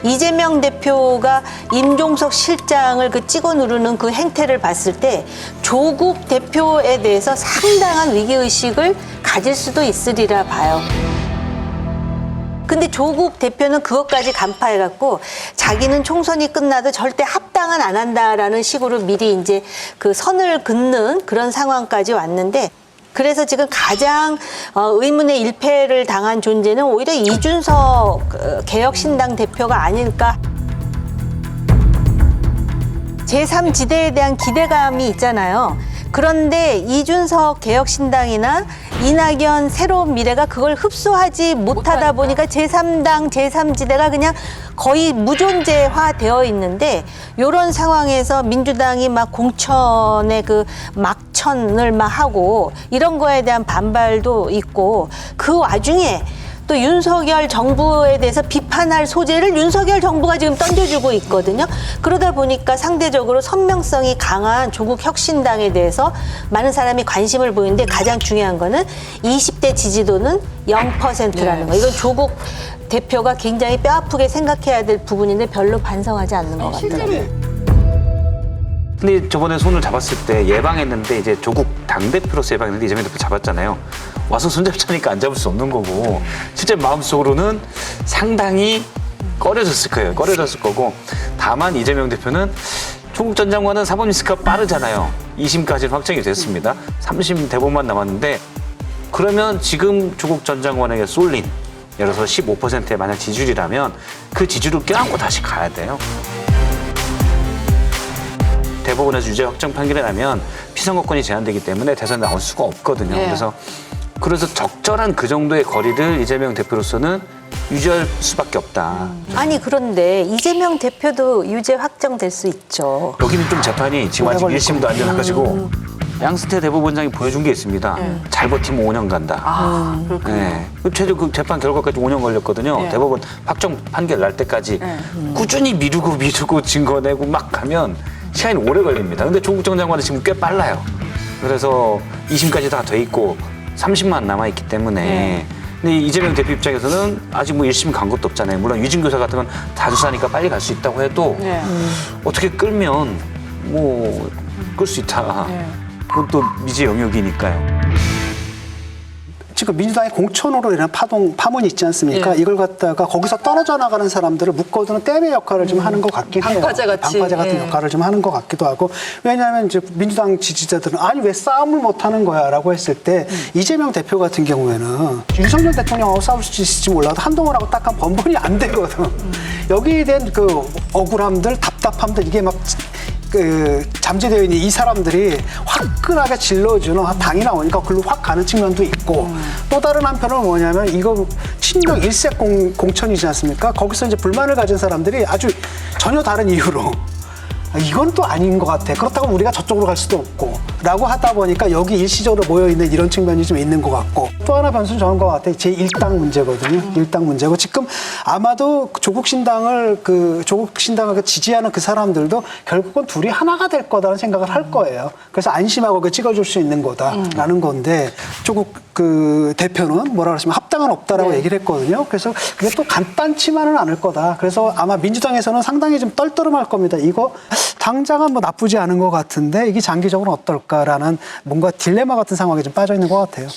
이재명 대표가 임종석 실장을 그 찍어 누르는 그 행태를 봤을 때 조국 대표에 대해서 상당한 위기의식을 가질 수도 있으리라 봐요. 근데 조국 대표는 그것까지 간파해갖고 자기는 총선이 끝나도 절대 합당은 안 한다라는 식으로 미리 이제 그 선을 긋는 그런 상황까지 왔는데, 그래서 지금 가장 의문의 일패를 당한 존재는 오히려 이준석 개혁신당 대표가 아닐까. 제3지대에 대한 기대감이 있잖아요. 그런데 이준석 개혁신당이나 이낙연 새로운 미래가 그걸 흡수하지 못하다 보니까 제3당, 제3지대가 그냥 거의 무존재화되어 있는데, 이런 상황에서 민주당이 막 공천의 그 막천을 막 하고 이런 거에 대한 반발도 있고, 그 와중에 또 윤석열 정부에 대해서 비판할 소재를 윤석열 정부가 지금 던져주고 있거든요. 그러다 보니까 상대적으로 선명성이 강한 조국 혁신당에 대해서 많은 사람이 관심을 보이는데, 가장 중요한 거는 20대 지지도는 0%라는 거. 이건 조국 대표가 굉장히 뼈아프게 생각해야 될 부분인데 별로 반성하지 않는 것 같더라고요. 근데 저번에 손을 잡았을 때 예방했는데, 이제 조국 당대표로서 예방했는데 이재명 대표 잡았잖아요. 와서 손잡자니까 안 잡을 수 없는 거고, 실제 마음속으로는 상당히 꺼려졌을 거예요. 꺼려졌을 거고, 다만 이재명 대표는 조국 전 장관은 사법리스크가 빠르잖아요. 2심까지는 확정이 됐습니다. 3심 대법만 남았는데, 그러면 지금 조국 전 장관에게 쏠린, 예를 들어서 15%의 만약 지지율이라면 그 지지율을 껴안고 다시 가야 돼요. 대법원에서 유죄 확정 판결이 나면 피선거권이 제한되기 때문에 대선에 나올 수가 없거든요. 네. 그래서 적절한 그 정도의 거리를 이재명 대표로서는 유지할 수밖에 없다. 아니, 그런데 이재명 대표도 유죄 확정될 수 있죠. 여기는 좀 재판이 지금 아직 1심도 안 돼가지고 양승태 대법원장이 보여준 게 있습니다. 잘 버티면 5년 간다. 네. 최종 그 재판 결과까지 5년 걸렸거든요. 네. 대법원 확정 판결 날 때까지 꾸준히 미루고 증거 내고 막 가면 시간이 오래 걸립니다. 근데 조국 전 장관은 지금 꽤 빨라요. 그래서 2심까지 다 돼 있고 30만 남아있기 때문에. 근데 이재명 대표 입장에서는 아직 뭐 1심 간 것도 없잖아요. 물론 유진교사 같은 건 다수사니까 빨리 갈 수 있다고 해도 어떻게 끌면 뭐 끌 수 있다. 그건 또 미지 영역이니까요. 지금 민주당의 공천으로 인한 파문이 있지 않습니까? 이걸 갖다가 거기서 떨어져 나가는 사람들을 묶어두는 댐의 역할을 좀 하는 것 같긴 해요. 방파제 같이. 방파제 같은 역할을 좀 하는 것 같기도 하고. 왜냐하면 이제 민주당 지지자들은 아니 왜 싸움을 못 하는 거야라고 했을 때 이재명 대표 같은 경우에는 윤석열 대통령하고 싸울 수 있을지 몰라도 한동훈하고 딱 한 번번이 안 되거든. 여기에 대한 그 억울함들, 답답함들 이게 막 잠재되어 있는 이 사람들이 화끈하게 질러주는 당이 나오니까 글로 확 가는 측면도 있고, 또 다른 한편은 뭐냐면 이거 친명 일색 공천이지 않습니까? 거기서 이제 불만을 가진 사람들이 아주 전혀 다른 이유로 이건 또 아닌 것 같아. 그렇다고 우리가 저쪽으로 갈 수도 없고 라고 하다 보니까 여기 일시적으로 모여있는 이런 측면이 좀 있는 것 같고, 또 하나 변수는 저는 것 같아요. 제1당 문제거든요. 1당 문제고, 지금 아마도 조국 신당을 지지하는 그 사람들도 결국은 둘이 하나가 될 거다라는 생각을 할 거예요. 그래서 안심하고 찍어줄 수 있는 거다라는 건데, 조국 그 대표는 뭐라 그러시면 합당은 없다라고 얘기를 했거든요. 그래서 그게 또 간단치만은 않을 거다. 그래서 아마 민주당에서는 상당히 좀 떨떠름할 겁니다. 이거 당장은 뭐 나쁘지 않은 것 같은데 이게 장기적으로 어떨까라는 뭔가 딜레마 같은 상황에 좀 빠져 있는 것 같아요.